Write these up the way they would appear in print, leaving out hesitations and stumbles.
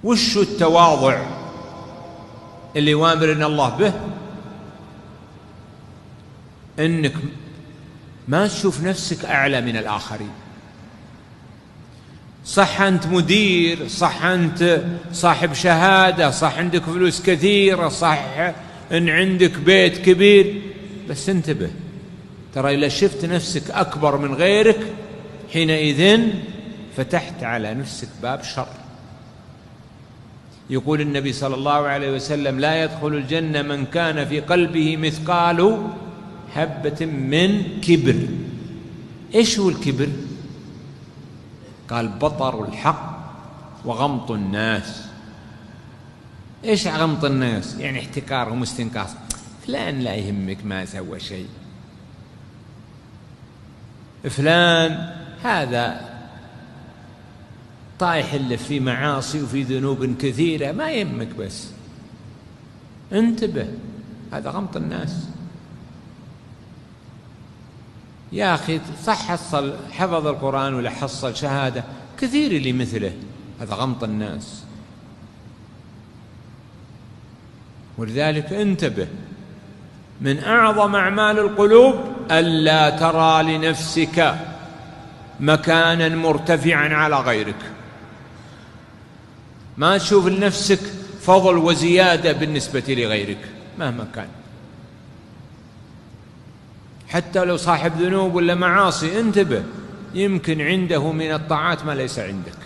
وش التواضع اللي يوامرنا الله به؟ إنك ما تشوف نفسك أعلى من الآخرين. صح أنت مدير، صح أنت صاحب شهادة، صح عندك فلوس كثيرة، صح إن عندك بيت كبير، بس انتبه، ترى إذا شفت نفسك أكبر من غيرك حينئذ فتحت على نفسك باب شر. يقول النبي صلى الله عليه وسلم: لا يدخل الجنة من كان في قلبه مثقال حبة من كبر. إيش هو الكبر؟ قال: بطر الحق وغمط الناس. إيش غمط الناس؟ يعني احتكارهم واستنكاس، فلان لا يهمك ما سوى شيء، فلان هذا طايح اللي في معاصي وفي ذنوب كثيرة ما يهمك، بس انتبه، هذا غمط الناس. يا أخي صح حفظ القرآن ولا حصل شهادة، كثير اللي مثله، هذا غمط الناس. ولذلك انتبه، من أعظم أعمال القلوب ألا ترى لنفسك مكانا مرتفعا على غيرك، ما تشوف لنفسك فضل وزيادة بالنسبة لغيرك مهما كان، حتى لو صاحب ذنوب ولا معاصي، انتبه، يمكن عنده من الطاعات ما ليس عندك،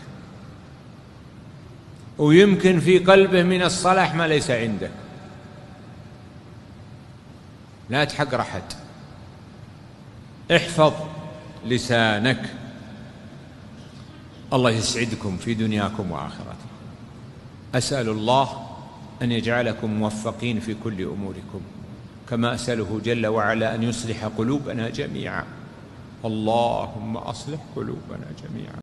ويمكن في قلبه من الصلاح ما ليس عندك. لا تحقر أحد، احفظ لسانك. الله يسعدكم في دنياكم وآخرتكم. أسأل الله أن يجعلكم موفقين في كل أموركم، كما أسأله جل وعلا أن يصلح قلوبنا جميعا. اللهم أصلح قلوبنا جميعا.